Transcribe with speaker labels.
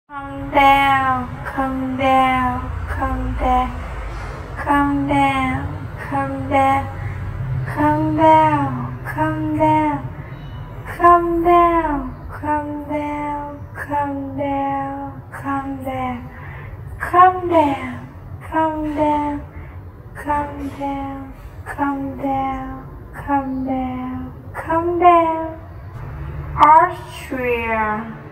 Speaker 1: Come down, come down, come down, come down, come down, come down, come down, come down, come down, come down, come down, come down, come down, come down, come down, come down, come down. Austria.